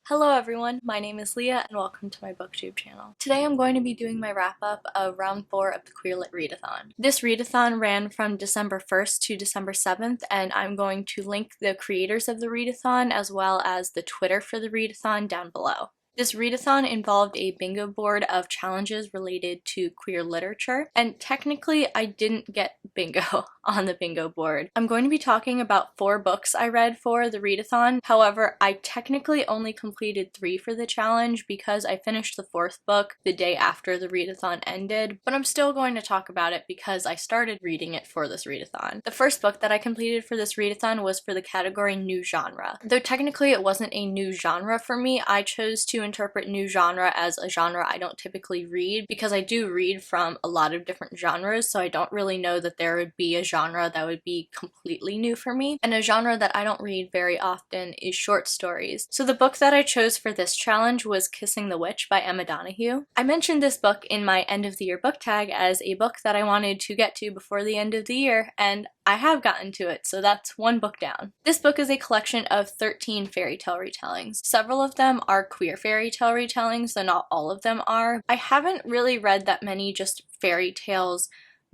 Hello everyone, my name is Leah and welcome to my booktube channel. Today I'm going to be doing my wrap-up of round 4 of the Queer Lit Readathon. This readathon ran from December 1st to December 7th, and I'm going to link the creators of the readathon as well as the Twitter for the readathon down below. This readathon involved a bingo board of challenges related to queer literature, and technically I didn't get bingo on the bingo board. I'm going to be talking about 4 books I read for the readathon. However, I technically only completed 3 for the challenge because I finished the 4th book the day after the readathon ended, but I'm still going to talk about it because I started reading it for this readathon. The first book that I completed for this readathon was for the category New Genre. Though technically it wasn't a new genre for me, I chose to interpret new genre as a genre I don't typically read because I do read from a lot of different genres, so I don't really know that there would be a genre that would be completely new for me. And a genre that I don't read very often is short stories. So the book that I chose for this challenge was Kissing the Witch by Emma Donoghue. I mentioned this book in my end of the year book tag as a book that I wanted to get to before the end of the year, and I have gotten to it, so that's 1 book down. This book is a collection of 13 fairy tale retellings. Several of them are queer fairy tale retellings, though not all of them are. I haven't really read that many just fairy tales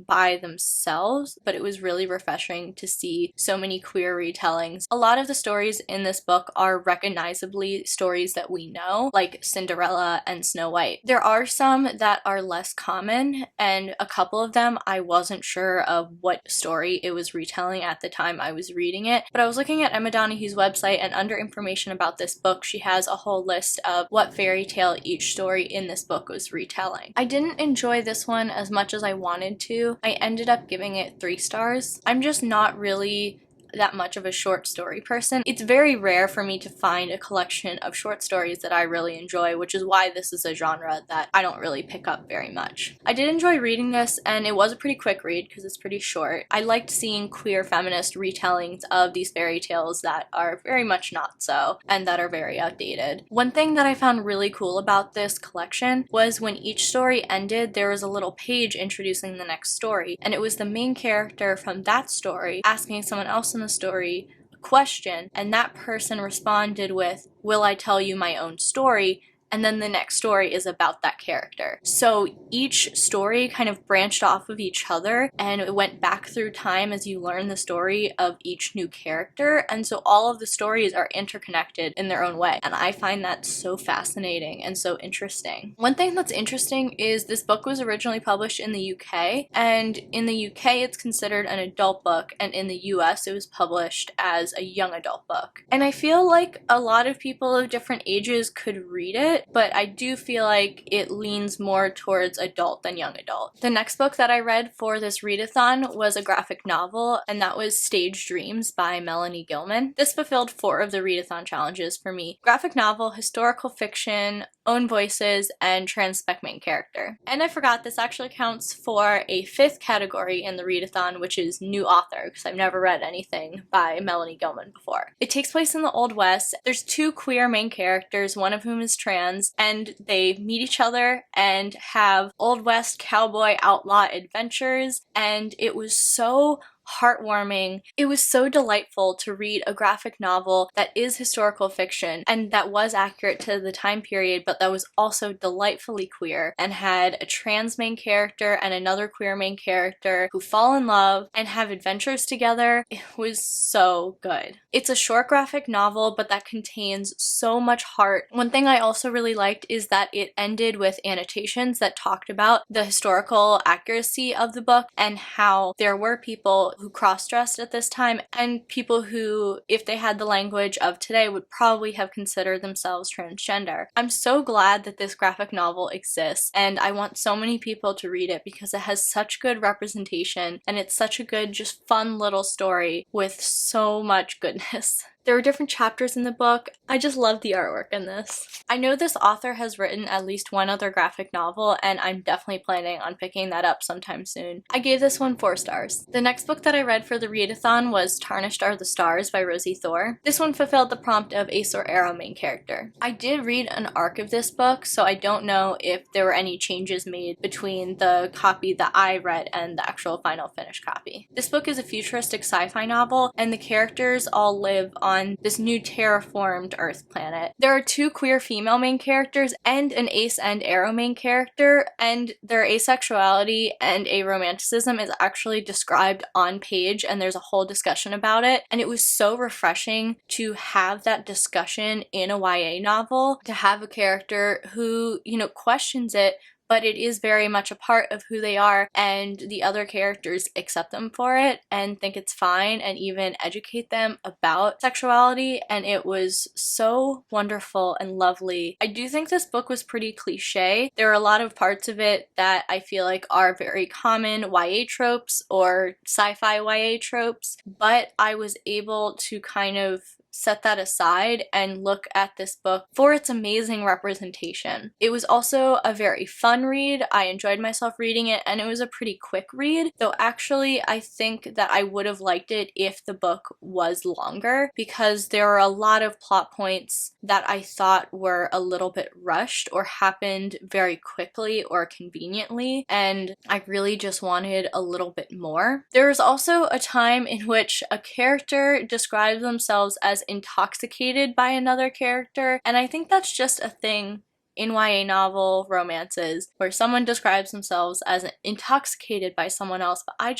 by themselves, but it was really refreshing to see so many queer retellings. A lot of the stories in this book are recognizably stories that we know, like Cinderella and Snow White. There are some that are less common, and a couple of them I wasn't sure of what story it was retelling at the time I was reading it, but I was looking at Emma Donoghue's website, and under information about this book she has a whole list of what fairy tale each story in this book was retelling. I didn't enjoy this one as much as I wanted to. I ended up giving it 3 stars. I'm just not really that much of a short story person. It's very rare for me to find a collection of short stories that I really enjoy, which is why this is a genre that I don't really pick up very much. I did enjoy reading this, and it was a pretty quick read because it's pretty short. I liked seeing queer feminist retellings of these fairy tales that are very much not so, and that are very outdated. One thing that I found really cool about this collection was when each story ended, there was a little page introducing the next story, and it was the main character from that story asking someone else in the story a question, and that person responded with, "Will I tell you my own story?" And then the next story is about that character. So each story kind of branched off of each other, and it went back through time as you learn the story of each new character, and so all of the stories are interconnected in their own way, and I find that so fascinating and so interesting. One thing that's interesting is this book was originally published in the UK, and in the UK it's considered an adult book, and in the US it was published as a young adult book. And I feel like a lot of people of different ages could read it, but I do feel like it leans more towards adult than young adult. The next book that I read for this readathon was a graphic novel, and that was Stage Dreams by Melanie Gilman. This fulfilled 4 of the readathon challenges for me: graphic novel, historical fiction, own voices, and trans spec main character. And I forgot, this actually counts for a 5th category in the readathon, which is new author, because I've never read anything by Melanie Gilman before. It takes place in the Old West. There's 2 queer main characters, one of whom is trans, and they meet each other and have Old West cowboy outlaw adventures, and it was so heartwarming. It was so delightful to read a graphic novel that is historical fiction and that was accurate to the time period, but that was also delightfully queer and had a trans main character and another queer main character who fall in love and have adventures together. It was so good. It's a short graphic novel, but that contains so much heart. One thing I also really liked is that it ended with annotations that talked about the historical accuracy of the book and how there were people who cross-dressed at this time and people who, if they had the language of today, would probably have considered themselves transgender. I'm so glad that this graphic novel exists, and I want so many people to read it because it has such good representation and it's such a good, just fun little story with so much goodness. There were different chapters in the book. I just love the artwork in this. I know this author has written at least 1 other graphic novel, and I'm definitely planning on picking that up sometime soon. I gave this one 4 stars. The next book that I read for the readathon was Tarnished Are the Stars by Rosie Thor. This one fulfilled the prompt of Ace or Arrow main character. I did read an arc of this book, so I don't know if there were any changes made between the copy that I read and the actual final finished copy. This book is a futuristic sci-fi novel, and the characters all live on on this new terraformed Earth planet. There are 2 queer female main characters and an ace and aro main character, and their asexuality and aromanticism is actually described on page, and there's a whole discussion about it, and it was so refreshing to have that discussion in a YA novel, to have a character who, you know, questions it, but it is very much a part of who they are, and the other characters accept them for it and think it's fine and even educate them about sexuality, and it was so wonderful and lovely. I do think this book was pretty cliche. There are a lot of parts of it that I feel like are very common YA tropes or sci-fi YA tropes, but I was able to kind of set that aside and look at this book for its amazing representation. It was also a very fun read. I enjoyed myself reading it, and it was a pretty quick read, though actually I think that I would have liked it if the book was longer, because there are a lot of plot points that I thought were a little bit rushed or happened very quickly or conveniently, and I really just wanted a little bit more. There is also a time in which a character describes themselves as intoxicated by another character, and I think that's just a thing in YA novel romances where someone describes themselves as intoxicated by someone else, but I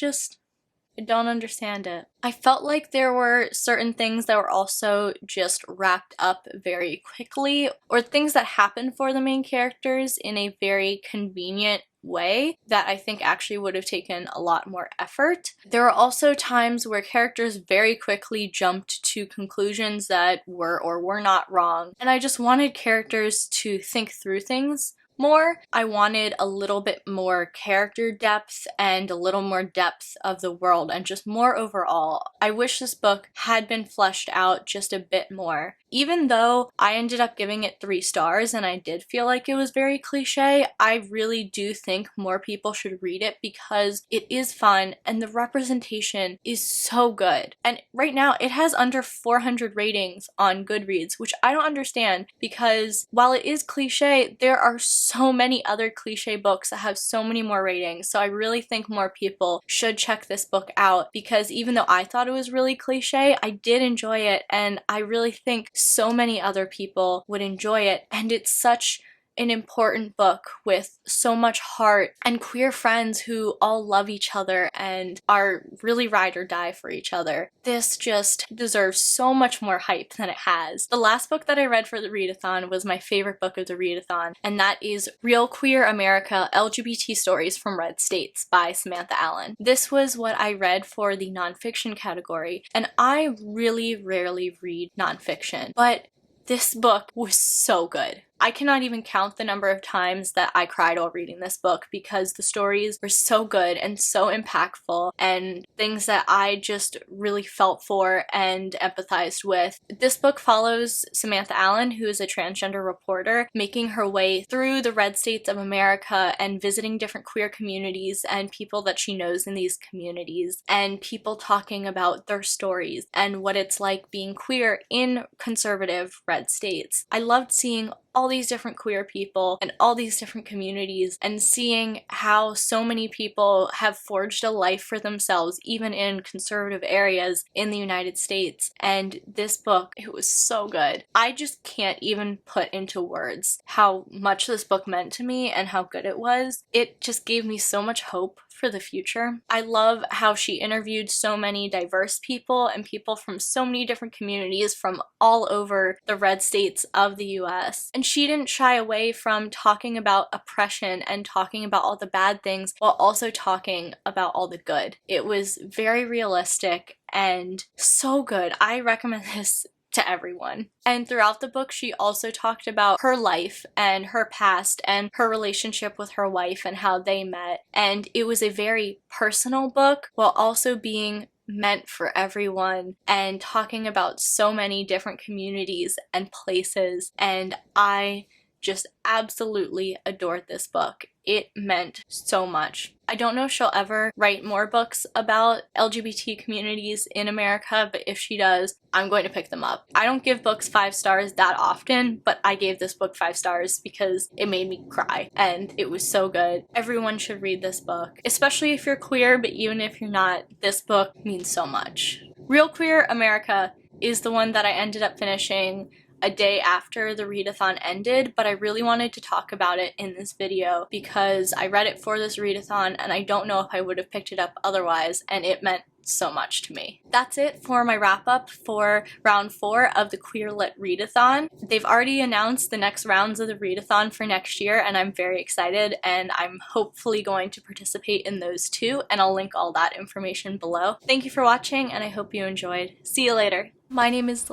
don't understand it. I felt like there were certain things that were also just wrapped up very quickly, or things that happened for the main characters in a very convenient way that I think actually would have taken a lot more effort. There were also times where characters very quickly jumped to conclusions that were or were not wrong, and I just wanted characters to think through things more. I wanted a little bit more character depth and a little more depth of the world and just more overall. I wish this book had been fleshed out just a bit more. Even though I ended up giving it 3 stars and I did feel like it was very cliche, I really do think more people should read it because it is fun and the representation is so good. And right now it has under 400 ratings on Goodreads, which I don't understand, because while it is cliche, there are so many other cliche books that have so many more ratings. So I really think more people should check this book out, because even though I thought it was really cliche, I did enjoy it, and I really think so many other people would enjoy it, and it's such an important book with so much heart and queer friends who all love each other and are really ride or die for each other. This just deserves so much more hype than it has. The last book that I read for the readathon was my favorite book of the readathon, and that is Real Queer America: LGBT Stories from Red States by Samantha Allen. This was what I read for the nonfiction category, and I really rarely read nonfiction, but this book was so good. I cannot even count the number of times that I cried while reading this book, because the stories were so good and so impactful and things that I just really felt for and empathized with. This book follows Samantha Allen, who is a transgender reporter, making her way through the red states of America and visiting different queer communities and people that she knows in these communities, and people talking about their stories and what it's like being queer in conservative red states. I loved seeing all these different queer people and all these different communities, and seeing how so many people have forged a life for themselves even in conservative areas in the United States. And this book, it was so good. I just can't even put into words how much this book meant to me and how good it was. It just gave me so much hope for the future. I love how she interviewed so many diverse people and people from so many different communities from all over the red states of the US. And she didn't shy away from talking about oppression and talking about all the bad things while also talking about all the good. It was very realistic and so good. I recommend this to everyone. And throughout the book, she also talked about her life and her past and her relationship with her wife and how they met. And it was a very personal book while also being meant for everyone and talking about so many different communities and places. And I just absolutely adored this book. It meant so much. I don't know if she'll ever write more books about LGBT communities in America, but if she does, I'm going to pick them up. I don't give books 5 stars that often, but I gave this book 5 stars because it made me cry and it was so good. Everyone should read this book, especially if you're queer, but even if you're not, this book means so much. Real Queer America: is the one that I ended up finishing a day after the readathon ended, but I really wanted to talk about it in this video because I read it for this readathon and I don't know if I would have picked it up otherwise, and it meant so much to me. That's it for my wrap up for round 4 of the Queer Lit Readathon. They've already announced the next rounds of the readathon for next year, and I'm very excited, and I'm hopefully going to participate in those too, and I'll link all that information below. Thank you for watching, and I hope you enjoyed. See you later. My name is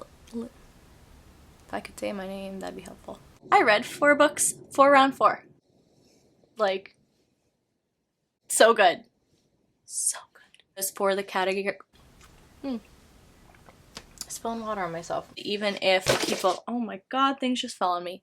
If I could say my name, that'd be helpful. I read 4 books for round 4. Like, so good. So good. As for the category... Spilling water on myself. Even if people... Oh my god, things just fell on me.